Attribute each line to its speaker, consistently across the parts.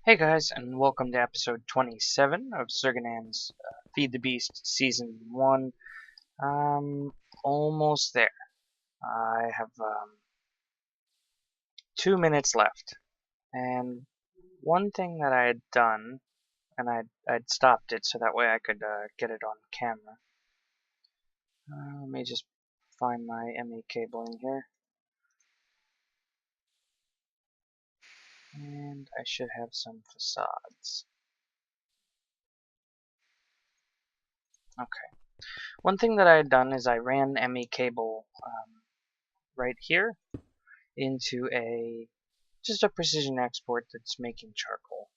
Speaker 1: Hey guys, and welcome to episode 27 of Sirganan's Feed the Beast Season 1. Almost there. I have 2 minutes left. And one thing that I had done, and I'd stopped it so that way I could get it on camera. Let me just find my ME cabling here. And I should have some facades. Okay. One thing that I had done is I ran ME cable right here into just a precision export that's making charcoal.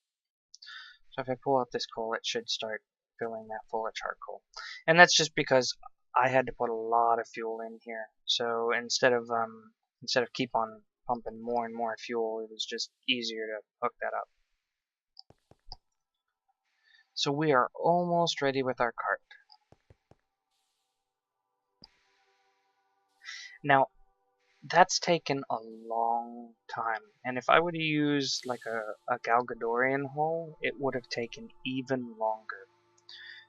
Speaker 1: So if I pull out this coal, it should start filling that full of charcoal. And that's just because I had to put a lot of fuel in here. So instead of keep on pumping more and more fuel, it was just easier to hook that up. So we are almost ready with our cart. Now, that's taken a long time, and if I would have used like a Galgadorian hole, it would have taken even longer.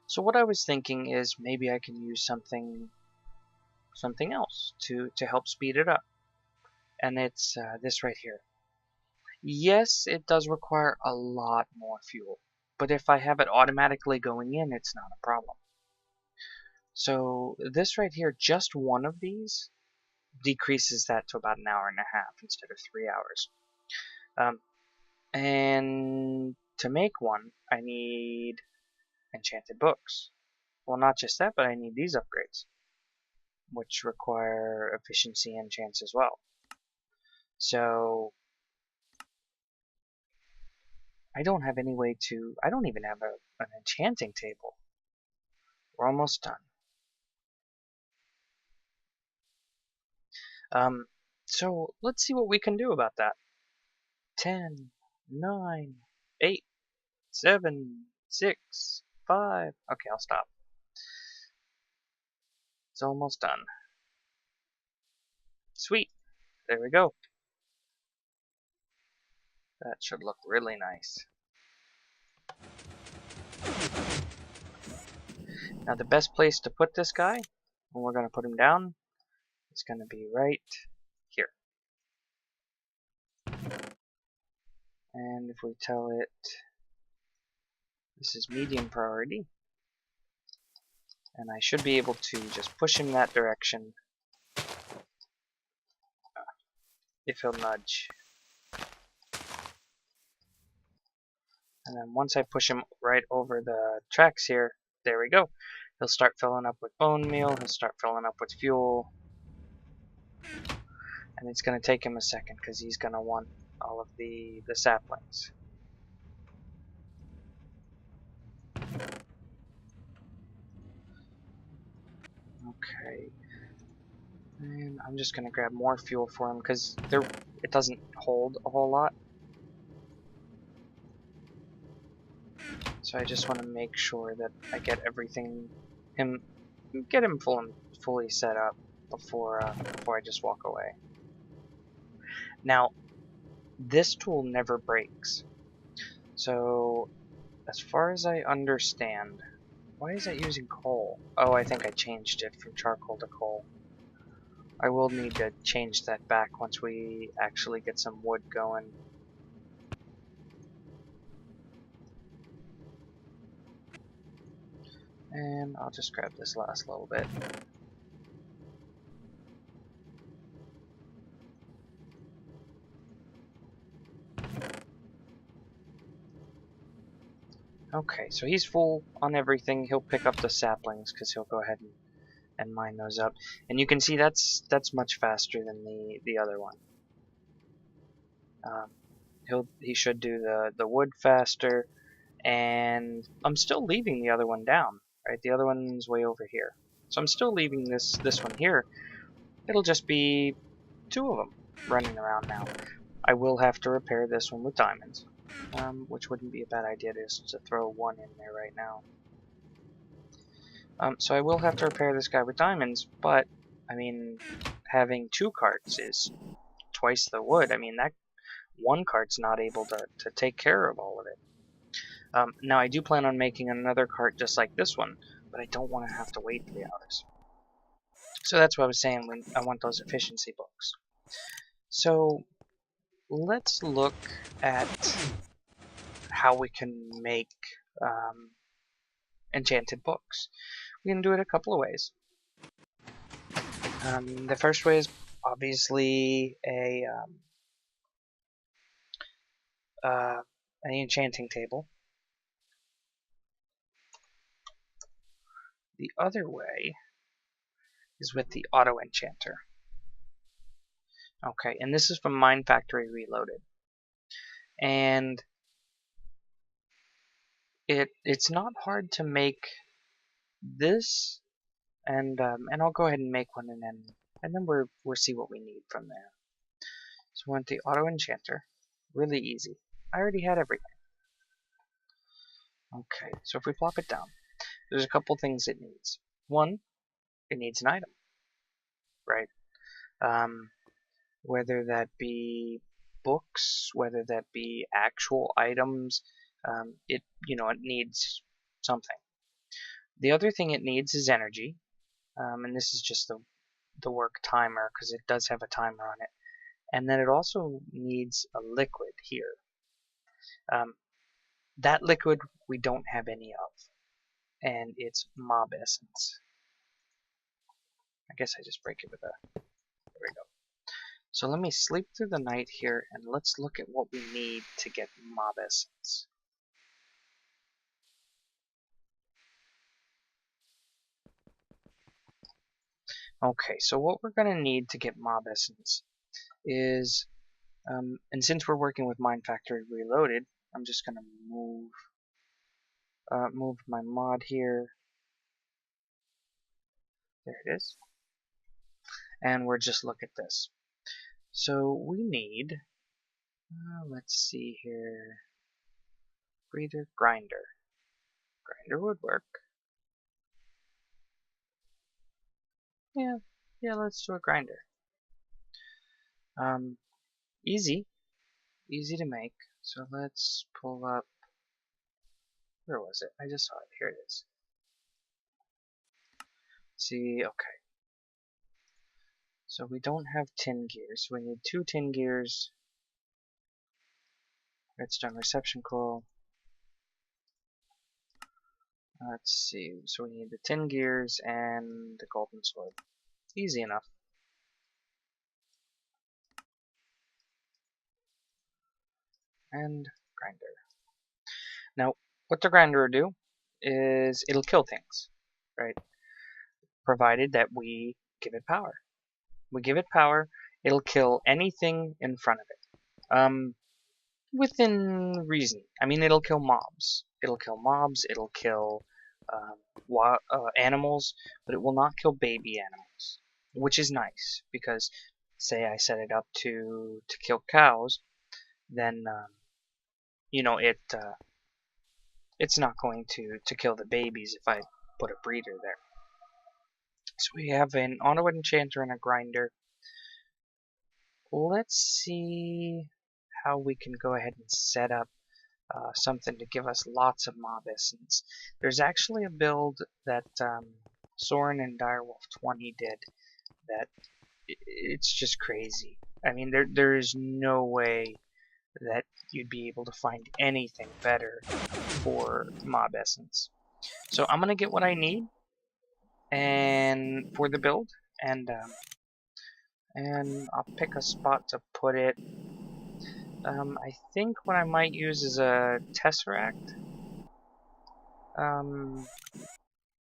Speaker 1: So what I was thinking is maybe I can use something else to help speed it up, and it's this right here. Yes, it does require a lot more fuel, but if I have it automatically going in, it's not a problem. So this right here, just one of these decreases that to about an hour and a half instead of 3 hours. And to make one, I need enchanted books. Well, not just that, but I need these upgrades, which require efficiency and chance as well. So I don't have any way to, I don't even have an enchanting table. We're almost done. So let's see what we can do about that. 10, 9, 8, 7, 6, 5. Okay, I'll stop. It's almost done. Sweet. There we go. That should look really nice. Now the best place to put this guy, when we're going to put him down, is going to be right here. And if we tell it this is medium priority, and I should be able to just push him that direction if he'll nudge. And then once I push him right over the tracks here, there we go. He'll start filling up with bone meal, he'll start filling up with fuel. And it's going to take him a second because he's going to want all of the saplings. Okay. And I'm just going to grab more fuel for him because it doesn't hold a whole lot. So I just want to make sure that I get get him fully set up before I just walk away. Now, this tool never breaks. So, as far as I understand, why is it using coal? Oh, I think I changed it from charcoal to coal. I will need to change that back once we actually get some wood going. And I'll just grab this last little bit. Okay, so he's full on everything. He'll pick up the saplings because he'll go ahead and mine those up. And you can see that's much faster than the other one. He should do the wood faster, and I'm still leaving the other one down. Right, the other one's way over here, so I'm still leaving this one here. It'll just be two of them running around now. I will have to repair this one with diamonds, which wouldn't be a bad idea just to throw one in there right now. So I will have to repair this guy with diamonds, but I mean, having two carts is twice the wood. I mean, that one cart's not able to take care of all of Now I do plan on making another cart just like this one, but I don't want to have to wait 3 hours. So that's what I was saying when I want those efficiency books. So let's look at how we can make enchanted books. We can do it a couple of ways. The first way is obviously an enchanting table. The other way is with the auto enchanter. Okay, and this is from Mine Factory Reloaded. And it's not hard to make this, and I'll go ahead and make one, and then we'll see what we need from there. So we want the auto enchanter, really easy. I already had everything. Okay, so if we plop it down, there's a couple things it needs. One, it needs an item, right? Whether that be books, whether that be actual items, it needs something. The other thing it needs is energy, and this is just the work timer because it does have a timer on it. And then it also needs a liquid here. That liquid we don't have any of, and it's mob essence. I guess I just break it with a, there we go. So let me sleep through the night here, and let's look at what we need to get mob essence. Okay, so what we're going to need to get mob essence is, and since we're working with Mine Factory Reloaded, I'm just going to move my mod here. There it is. And we're just look at this. So we need, let's see here, breeder, grinder. Grinder would work. Yeah, let's do a grinder. Easy to make. So let's pull up, where was it? I just saw it, here it is. See, okay. So we don't have tin gears, so we need 2 tin gears, redstone reception coil. Let's see, so we need the tin gears and the golden sword. Easy enough. And grinder. Now, what the grinder will do is it'll kill things, right? Provided that we give it power. We give it power, it'll kill anything in front of it. Within reason. I mean, it'll kill mobs. It'll kill animals, but it will not kill baby animals, which is nice because, say, I set it up to kill cows, then it's not going to kill the babies if I put a breeder there. So we have an auto enchanter and a grinder. Let's see how we can go ahead and set up something to give us lots of mob essence. There's actually a build that Soren and Direwolf 20 did that it's just crazy. I mean, there is no way that you'd be able to find anything better for mob essence. So I'm gonna get what I need and for the build, and I'll pick a spot to put it. I think what I might use is a tesseract.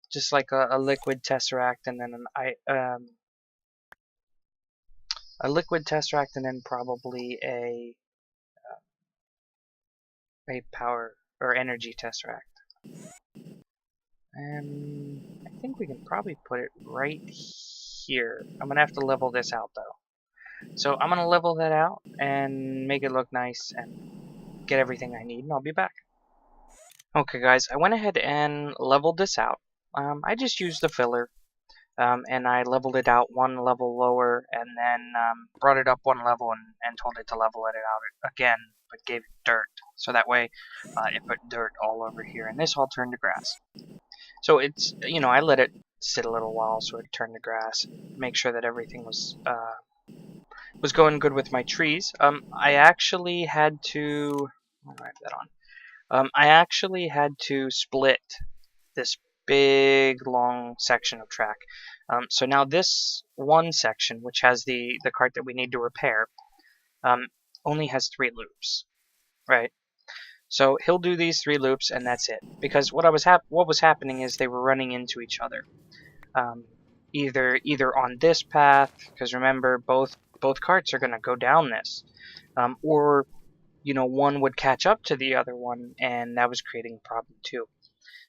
Speaker 1: Just like a liquid tesseract, and then a liquid tesseract, and then probably a power or energy tesseract. And I think we can probably put it right here. I'm gonna have to level this out though. So I'm gonna level that out and make it look nice and get everything I need, and I'll be back. Okay guys, I went ahead and leveled this out. I just used the filler, and I leveled it out 1 level lower, and then brought it up 1 level and told it to level it out again but gave it dirt. So that way it put dirt all over here, and this all turned to grass. So it's, I let it sit a little while so it turned to grass, make sure that everything was going good with my trees. I actually had to, I'll write that on. I actually had to split this big long section of track. So now this one section, which has the cart that we need to repair, only has 3 loops, right? So he'll do these 3 loops and that's it. Because what was happening is they were running into each other. Either on this path, because remember both carts are going to go down this, or one would catch up to the other one, and that was creating a problem too.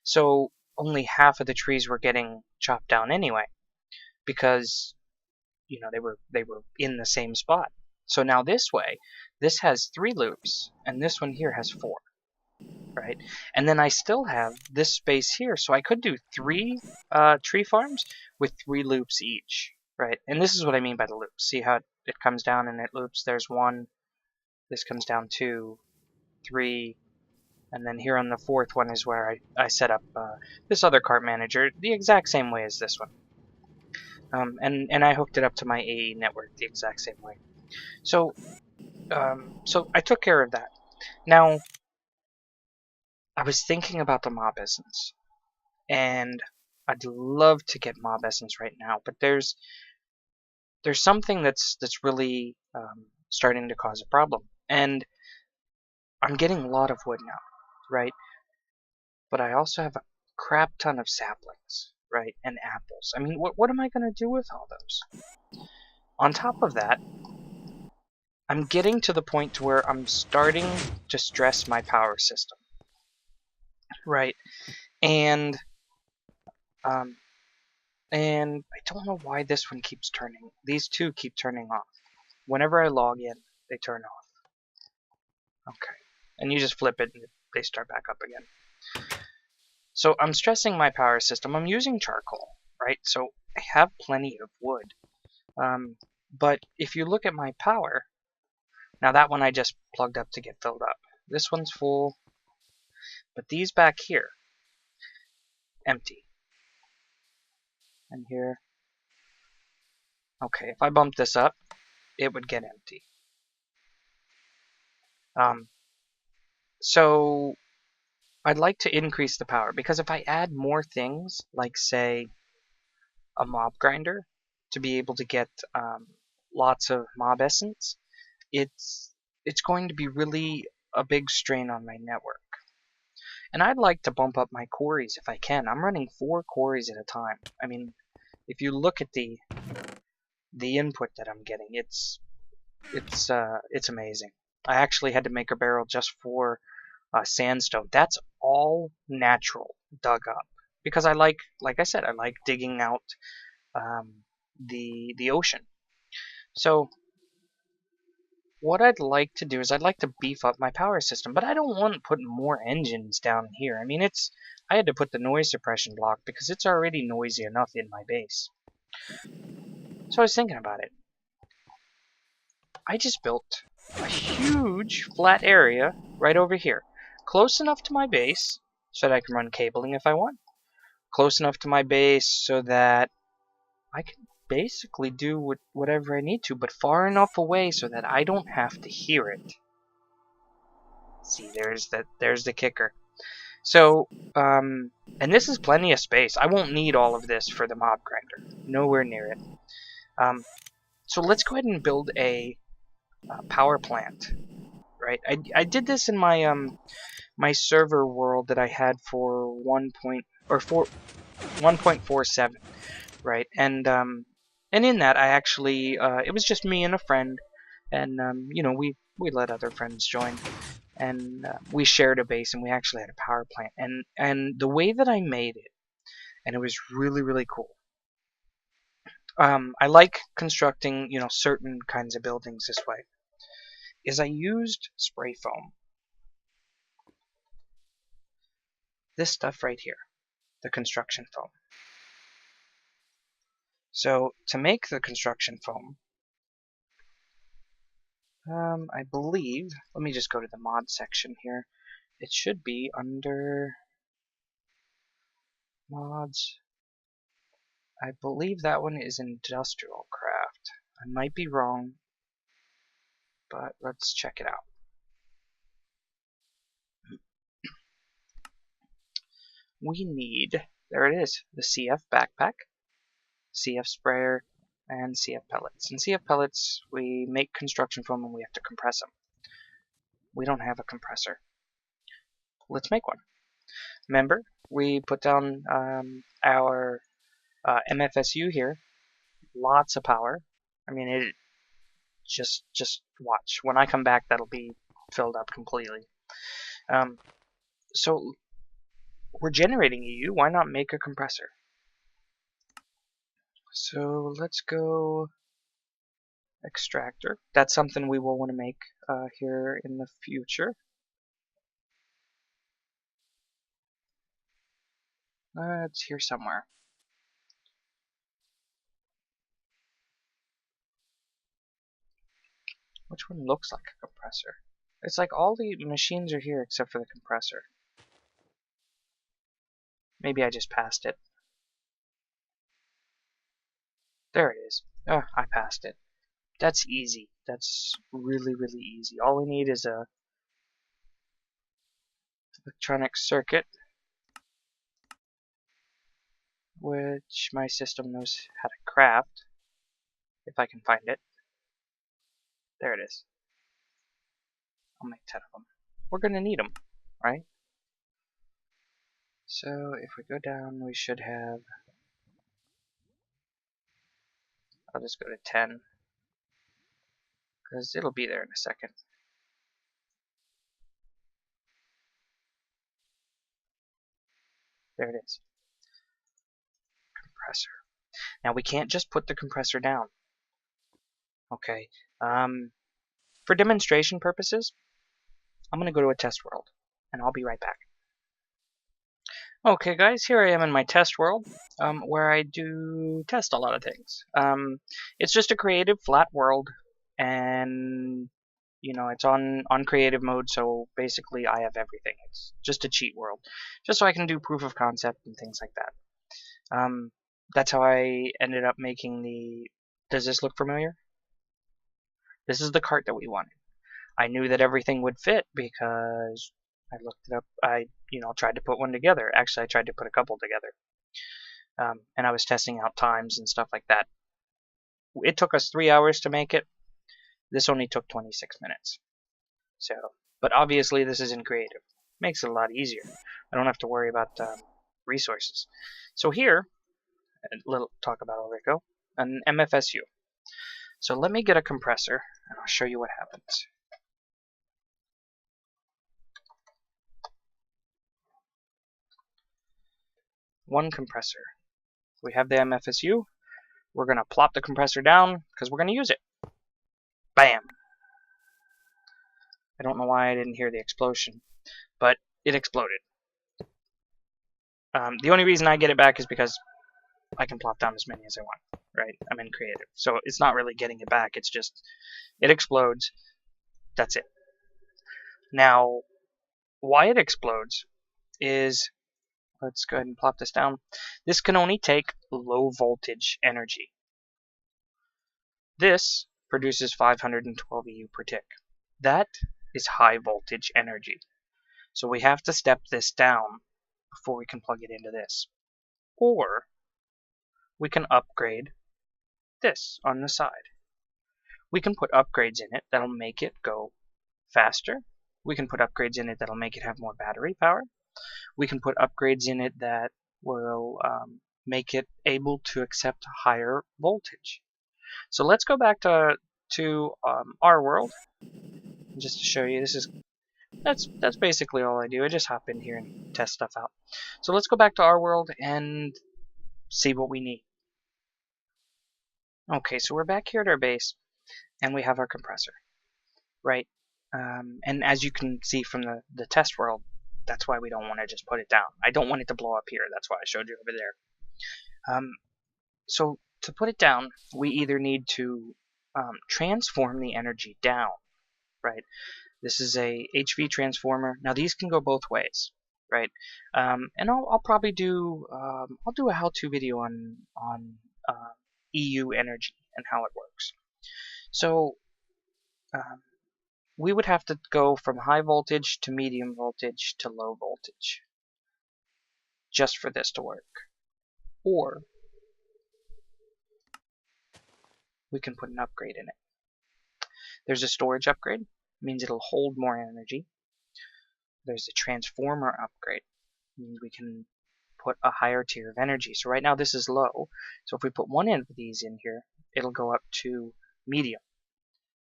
Speaker 1: So only half of the trees were getting chopped down anyway, because they were in the same spot. So now this way, this has 3 loops, and this one here has 4, right? And then I still have this space here, so I could do 3 tree farms with 3 loops each, right? And this is what I mean by the loops. See how it comes down and it loops? There's 1, this comes down 2, 3, and then here on the 4th one is where I set up this other cart manager the exact same way as this one. And I hooked it up to my AE network the exact same way. So I took care of that. Now, I was thinking about the mob essence, and I'd love to get mob essence right now, but there's something that's really starting to cause a problem, and I'm getting a lot of wood now, right? But I also have a crap ton of saplings, right, and apples. I mean, what am I gonna do with all those? On top of that, I'm getting to the point to where I'm starting to stress my power system, right? And I don't know why this one keeps turning. These 2 keep turning off. Whenever I log in, they turn off. Okay. And you just flip it and they start back up again. So I'm stressing my power system. I'm using charcoal, right? So I have plenty of wood. But if you look at my power, now that one I just plugged up to get filled up. This one's full. But these back here, empty. And here, okay, if I bump this up, it would get empty. So I'd like to increase the power, because if I add more things, like say a mob grinder, to be able to get lots of mob essence, it's going to be really a big strain on my network. And I'd like to bump up my quarries if I can. I'm running 4 quarries at a time. I mean, if you look at the input that I'm getting, it's amazing. I actually had to make a barrel just for sandstone. That's all natural, dug up, because like I said, I like digging out the ocean. So what I'd like to do is I'd like to beef up my power system, but I don't want to put more engines down here. I mean, I had to put the noise suppression block because it's already noisy enough in my base. So I was thinking about it. I just built a huge flat area right over here, close enough to my base so that I can run cabling if I want, close enough to my base so that I can basically do whatever I need to, but far enough away so that I don't have to hear it. See, there's the kicker. So, and this is plenty of space. I won't need all of this for the mob grinder. Nowhere near it. So let's go ahead and build a power plant. Right? I did this in my my server world that I had for 1.47, right? And in that I actually it was just me and a friend, and we let other friends join, and we shared a base, and we actually had a power plant, and the way that I made it, and it was really cool. I like constructing certain kinds of buildings this way. Is I used spray foam. This stuff right here, the construction foam. So to make the construction foam, I believe, let me just go to the mod section here. It should be under mods. I believe that one is IndustrialCraft. I might be wrong, but let's check it out. We need, there it is, the CF backpack, CF sprayer, and CF pellets. And CF pellets, we make construction foam and we have to compress them. We don't have a compressor. Let's make one. Remember, we put down our MFSU here. Lots of power. I mean, it just watch. When I come back, that'll be filled up completely. So we're generating EU. Why not make a compressor? So let's go extractor. That's something we will want to make here in the future. It's here somewhere. Which one looks like a compressor? It's like all the machines are here except for the compressor. Maybe I just passed it. There it is. Oh, I passed it. That's easy. That's really, really easy. All we need is a electronic circuit, which my system knows how to craft, if I can find it. There it is. I'll make 10 of them. We're going to need them, right? So if we go down, we should have, I'll just go to 10, because it'll be there in a second. There it is. Compressor. Now we can't just put the compressor down. Okay. For demonstration purposes, I'm going to go to a test world, and I'll be right back. Okay guys, here I am in my test world, where I do test a lot of things. It's just a creative, flat world, and you know, it's on creative mode, so basically I have everything. It's just a cheat world, just so I can do proof of concept and things like that. That's how I ended up making the, does this look familiar? This is the cart that we wanted. I knew that everything would fit because I looked it up. I, tried to put one together. Actually, I tried to put a couple together. And I was testing out times and stuff like that. It took us 3 hours to make it. This only took 26 minutes. So, but obviously this is in creative. Makes it a lot easier. I don't have to worry about resources. So here, a little talk about Ulrico, an MFSU. So let me get a compressor, and I'll show you what happens. One compressor. We have the MFSU. We're going to plop the compressor down because we're going to use it. Bam! I don't know why I didn't hear the explosion, but it exploded. The only reason I get it back is because I can plop down as many as I want, right? I'm in creative. So it's not really getting it back, it's just, it explodes. That's it. Now, why it explodes is, let's go ahead and plop this down. This can only take low voltage energy. This produces 512 EU per tick. That is high voltage energy. So we have to step this down before we can plug it into this. Or we can upgrade this on the side. We can put upgrades in it that'll make it go faster. We can put upgrades in it that'll make it have more battery power. We can put upgrades in it that will make it able to accept higher voltage. So let's go back to our world, just to show you. This is that's basically all I do. I just hop in here and test stuff out. So let's go back to our world and see what we need. Okay, so we're back here at our base, and we have our compressor, right? And as you can see from the test world, that's why we don't want to just put it down. I don't want it to blow up here. That's why I showed you over there. So to put it down, we either need to transform the energy down right? This is a HV transformer. Now these can go both ways, right? And I'll probably do I'll do a how-to video on EU energy and how it works. So we would have to go from high voltage to medium voltage to low voltage just for this to work. Or we can put an upgrade in it. There's a storage upgrade, means it'll hold more energy. There's a transformer upgrade, means we can put a higher tier of energy. So right now this is low, so if we put one of these in here, it'll go up to medium.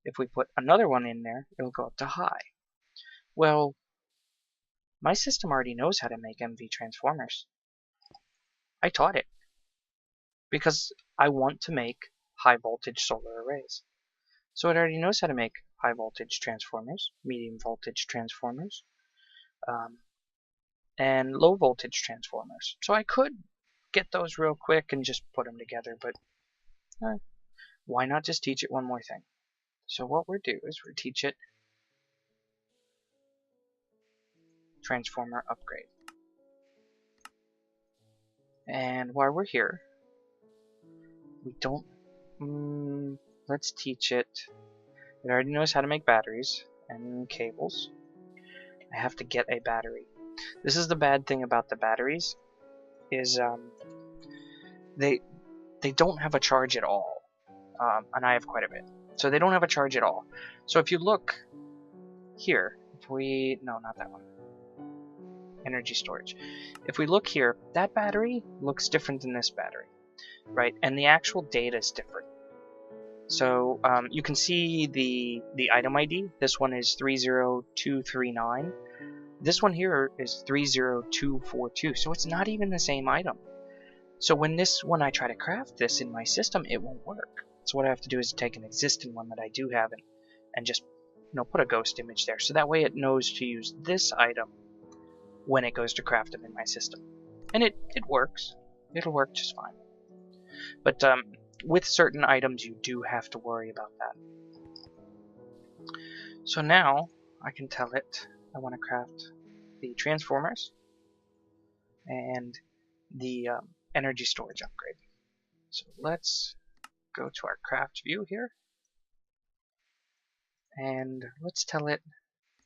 Speaker 1: If we put another one in there, it'll go up to high. Well, my system already knows how to make MV transformers. I taught it because I want to make high voltage solar arrays. So it already knows how to make high voltage transformers, medium voltage transformers, and low voltage transformers. So I could get those real quick and just put them together, but why not just teach it one more thing? So what we'll do is we'll teach it transformer upgrade. And while we're here, we don't let's teach it. It already knows how to make batteries and cables. I have to get a battery. This is the bad thing about the batteries, is they don't have a charge at all, and I have quite a bit. So they don't have a charge at all. So if you look here, no, not that one. Energy storage. If we look here, that battery looks different than this battery, right? And the actual data is different. So you can see the item ID. This one is 30239. This one here is 30242. So it's not even the same item. So when I try to craft this in my system, it won't work. So what I have to do is take an existing one that I do have and just put a ghost image there. So that way it knows to use this item when it goes to craft them in my system. And it works. It'll work just fine. But with certain items, you do have to worry about that. So now I can tell it I want to craft the transformers and the energy storage upgrade. So let's go to our craft view here, and let's tell it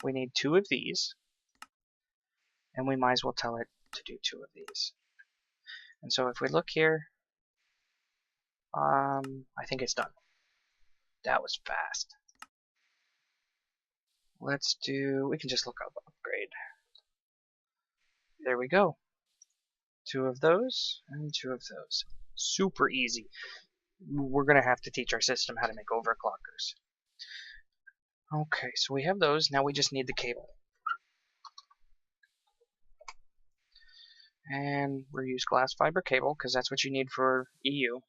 Speaker 1: we need 2 of these, and we might as well tell it to do 2 of these. And so if we look here, I think it's done. That was fast. We can just look up upgrade. There we go. 2 of those and 2 of those. Super easy. We're going to have to teach our system how to make overclockers. Okay, so we have those. Now we just need the cable. And we'll use glass fiber cable because that's what you need for EU.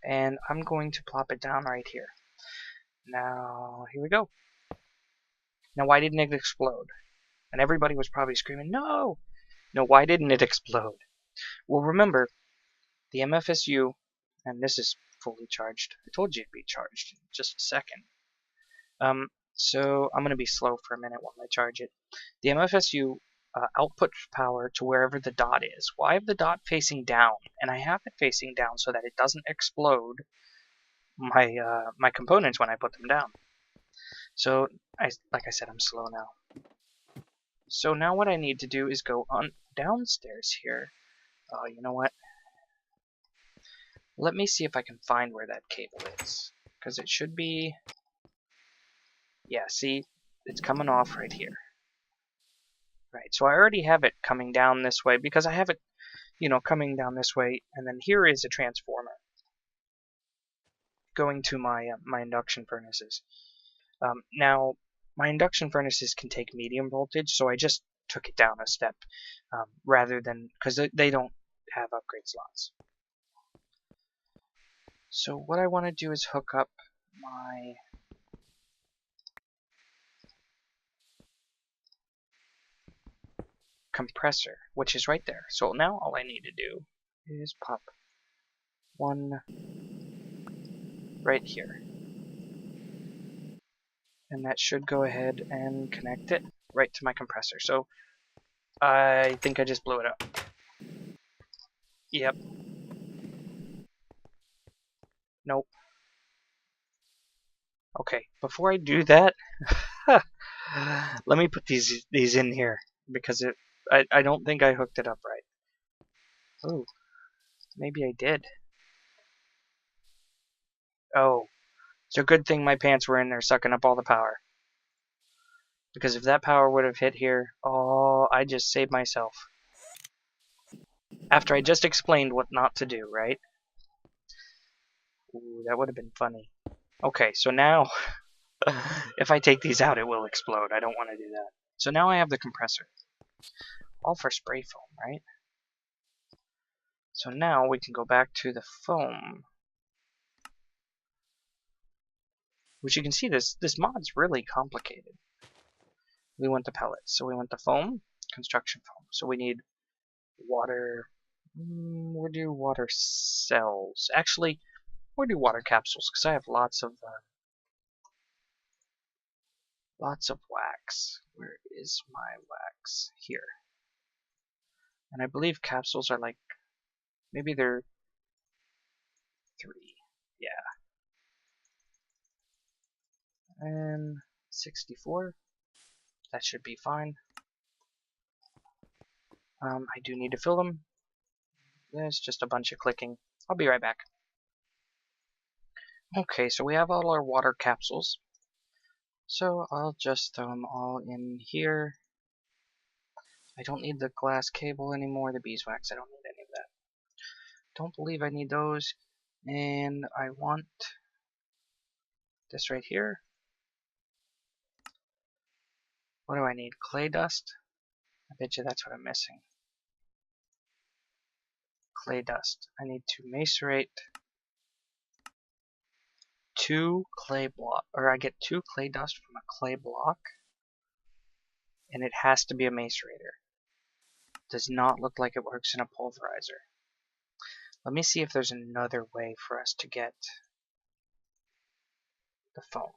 Speaker 1: And I'm going to plop it down right here. Now, here we go. Now, why didn't it explode? And everybody was probably screaming, no! No, why didn't it explode? Well, remember, the MFSU, and this is fully charged. I told you it'd be charged in just a second. So I'm going to be slow for a minute while I charge it. The MFSU outputs power to wherever the dot is. Well, I have the dot facing down, and I have it facing down so that it doesn't explode my my components when I put them down. So, like I said, I'm slow now. So now what I need to do is go on downstairs here. You know what? Let me see if I can find where that cable is, because it should be. Yeah, see, it's coming off right here. Right, so I already have it coming down this way because I have it, coming down this way, and then here is a transformer going to my my induction furnaces. Now, my induction furnaces can take medium voltage, so I just took it down a step rather than because they don't have upgrade slots. So what I want to do is hook up my compressor, which is right there. So now all I need to do is pop 1, right here. And that should go ahead and connect it right to my compressor. So I think I just blew it up. Yep. Nope. Okay, before I do that, let me put these in here because I don't think I hooked it up right. Oh, maybe I did. Oh, it's a good thing my pants were in there sucking up all the power. Because if that power would have hit here, oh, I just saved myself. After I just explained what not to do, right? Ooh, that would have been funny. Okay, so now, if I take these out, it will explode. I don't want to do that. So now I have the compressor. All for spray foam, right? So now we can go back to the foam. Which you can see this mod's really complicated. We want the pellets, so we want the foam, construction foam. So we need water. We'll do water cells. Actually, we'll do water capsules because I have lots of wax. Where is my wax? Here. And I believe capsules are like, maybe they're 3. Yeah. And 64. That should be fine. I do need to fill them. There's just a bunch of clicking. I'll be right back. Okay, so we have all our water capsules. So I'll just throw them all in here. I don't need the glass cable anymore, the beeswax, I don't need any of that. Don't believe I need those. And I want this right here. What do I need? Clay dust? I bet you that's what I'm missing. Clay dust. I need to macerate 2 clay block, or I get 2 clay dust from a clay block, and it has to be a macerator. Does not look like it works in a pulverizer. Let me see if there's another way for us to get the foam.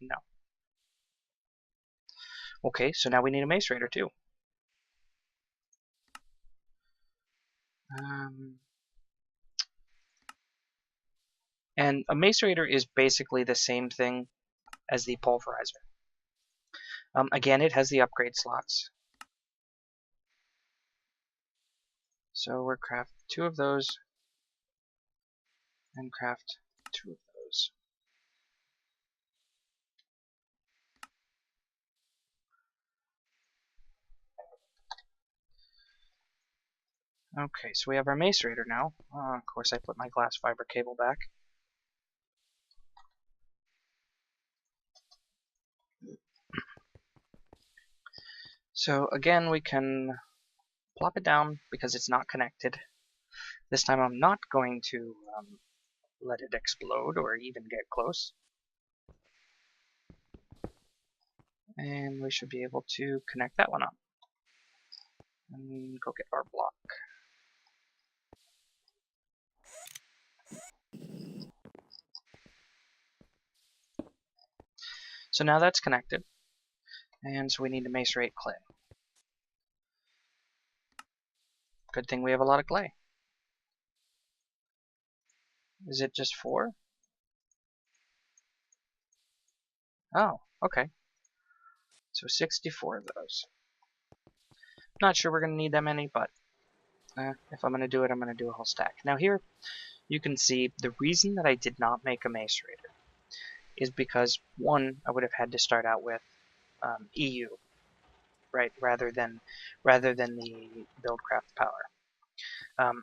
Speaker 1: No. Okay, so now we need a macerator too. And a macerator is basically the same thing as the pulverizer. Again, it has the upgrade slots. So we'll craft 2 of those and craft 2 of those. Okay, so we have our macerator now. Of course, I put my glass fiber cable back. So again, we can plop it down because it's not connected. This time I'm not going to let it explode or even get close. And we should be able to connect that one up. And go get our block. So now that's connected. And so we need to macerate clay. Good thing we have a lot of clay. Is it just 4? Oh, okay. So 64 of those. Not sure we're going to need that many, but if I'm going to do it, I'm going to do a whole stack. Now here, you can see the reason that I did not make a macerator is because, one, I would have had to start out with EU, right, rather than the BuildCraft power.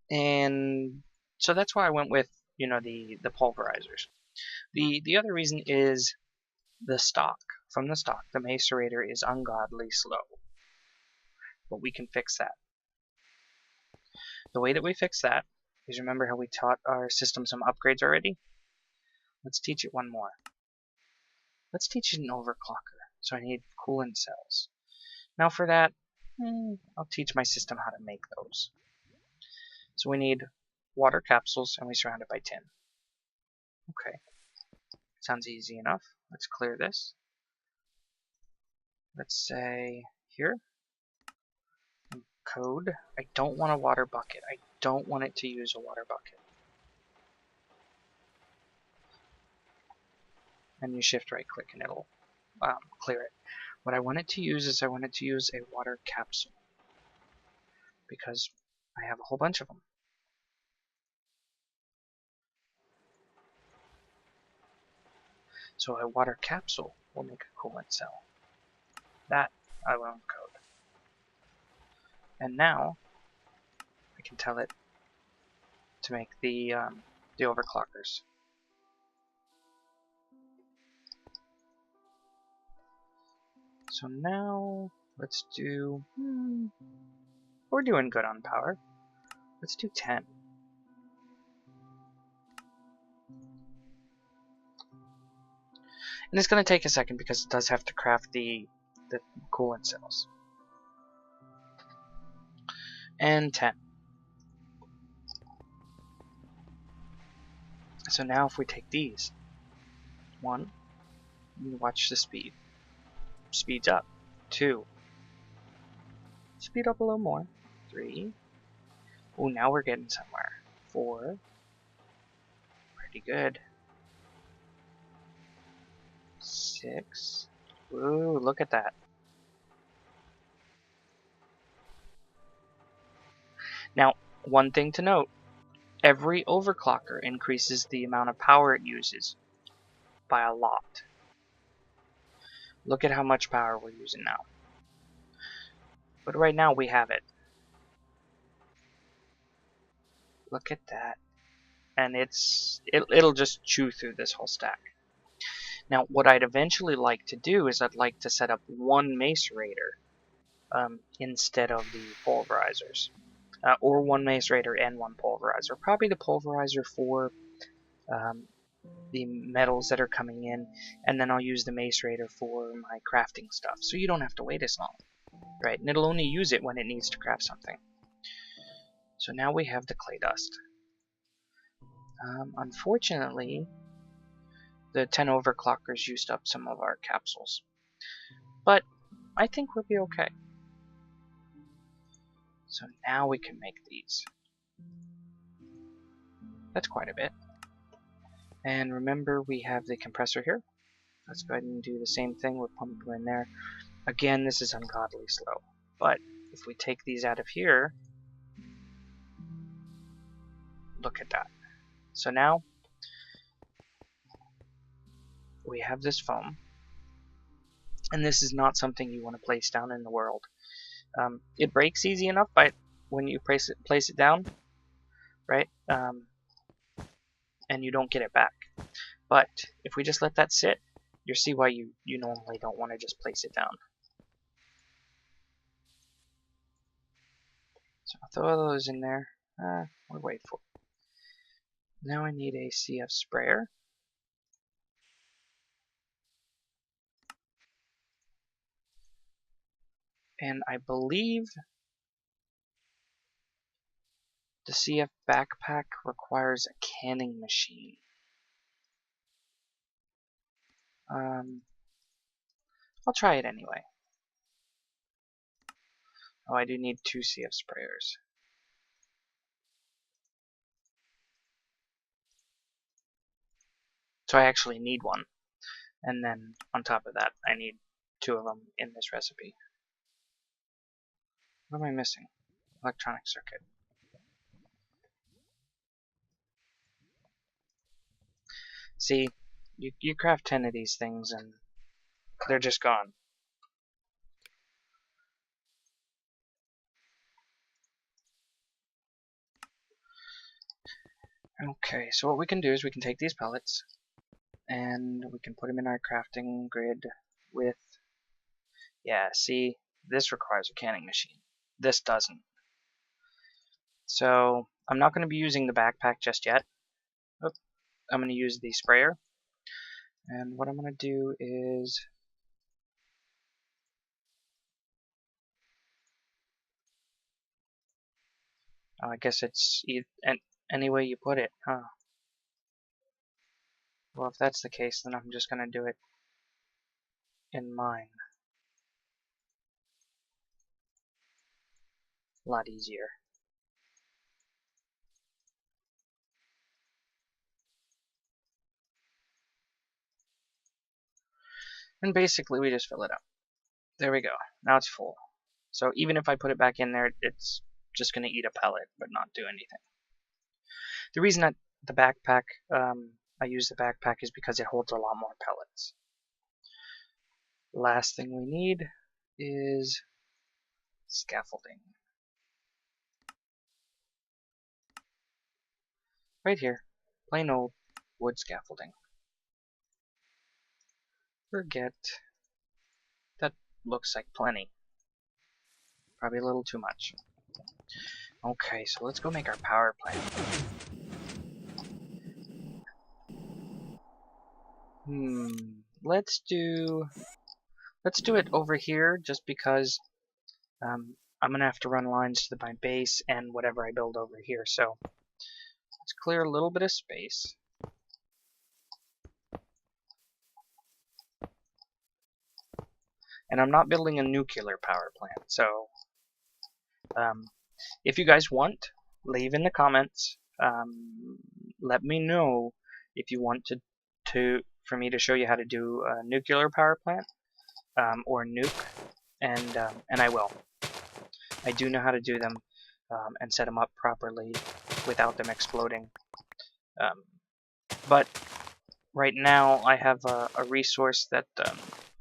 Speaker 1: And so that's why I went with, the pulverizers. The other reason is the stock. From the stock, the macerator is ungodly slow. But we can fix that. The way that we fix that is, remember how we taught our system some upgrades already? Let's teach it one more. Let's teach it an overclocker. So I need coolant cells. Now for that, I'll teach my system how to make those. So we need water capsules, and we surround it by tin. Okay, sounds easy enough. Let's clear this. Let's say here, code. I don't want a water bucket. I don't want it to use a water bucket. And you shift right click and it'll clear it. What I want it to use is I want it to use a water capsule because I have a whole bunch of them. So a water capsule will make a coolant cell. That I will encode. And now I can tell it to make the overclockers. So now let's do. We're doing good on power. Let's do 10. And it's going to take a second because it does have to craft the coolant cells. And 10. So now if we take these, 1, you watch the speed. Speeds up. 2. Speed up a little more. 3. Oh, now we're getting somewhere. 4. Pretty good. 6. Ooh, look at that. Now, one thing to note. Every overclocker increases the amount of power it uses by a lot. Look at how much power we're using now. But right now we have it. Look at that. And it'll just chew through this whole stack. Now, what I'd eventually like to do is I'd like to set up one macerator instead of the pulverizers. Or one macerator and one pulverizer. Probably the pulverizer for the metals that are coming in, and then I'll use the macerator for my crafting stuff. So you don't have to wait as long, right? And it'll only use it when it needs to craft something. So now we have the clay dust. Unfortunately, the 10 overclockers used up some of our capsules. But I think we'll be okay. So now we can make these. That's quite a bit. And remember, we have the compressor here. Let's go ahead and do the same thing. We'll pump them in there. Again, this is ungodly slow. But if we take these out of here, look at that. So now we have this foam. And this is not something you want to place down in the world. It breaks easy enough by when you place it down, right? And you don't get it back. But if we just let that sit, you'll see why you normally don't want to just place it down. So I'll throw those in there. We'll wait for it. Now I need a CF sprayer. And I believe the CF backpack requires a canning machine. I'll try it anyway. Oh, I do need 2 CF sprayers. So I actually need one. And then on top of that, I need 2 of them in this recipe. What am I missing? Electronic circuit. See, you craft 10 of these things and they're just gone. Okay, so what we can do is we can take these pellets and we can put them in our crafting grid with, yeah, see, this requires a canning machine. This doesn't. So I'm not going to be using the backpack just yet. I'm going to use the sprayer. And what I'm going to do is I guess it's any way you put it, huh? Well, if that's the case, then I'm just going to do it in mine. A lot easier. And basically we just fill it up. There we go. Now it's full. So even if I put it back in there, it's just going to eat a pellet, but not do anything. The reason that the backpack, I use the backpack is because it holds a lot more pellets. Last thing we need is scaffolding. Right here. Plain old wood scaffolding. Forget. That looks like plenty. Probably a little too much. Okay, so let's go make our power plant. Let's do it over here just because I'm gonna have to run lines to my base and whatever I build over here. So let's clear a little bit of space. And I'm not building a nuclear power plant, so if you guys want, leave in the comments. Let me know if you want for me to show you how to do a nuclear power plant or nuke, and I will. I do know how to do them and set them up properly without them exploding. But right now I have a resource that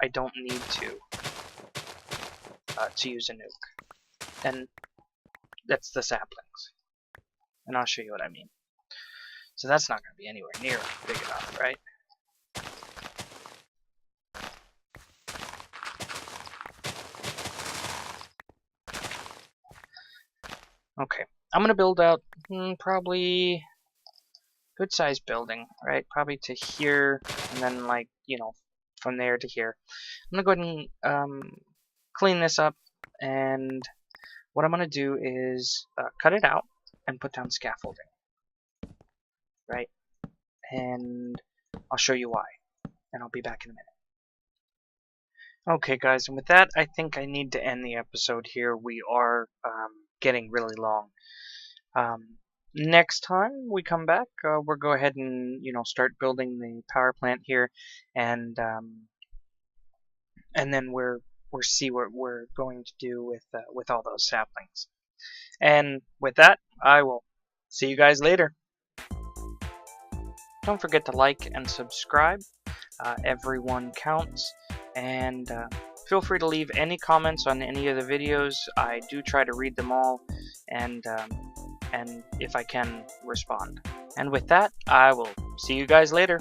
Speaker 1: I don't need to use a nuke, and that's the saplings. And I'll show you what I mean. So that's not going to be anywhere near big enough, right? Okay, I'm going to build out probably good sized building, right? Probably to here, and then like, you know, from there to here. I'm going to go ahead and clean this up, and what I'm going to do is cut it out and put down scaffolding, right? And I'll show you why, and I'll be back in a minute. Okay guys, and with that I think I need to end the episode here. We are getting really long. Next time we come back, we'll go ahead and start building the power plant here, and then we'll see what we're going to do with all those saplings. And with that, I will see you guys later. Don't forget to like and subscribe. Everyone counts, and feel free to leave any comments on any of the videos. I do try to read them all, and if I can, respond. And with that, I will see you guys later.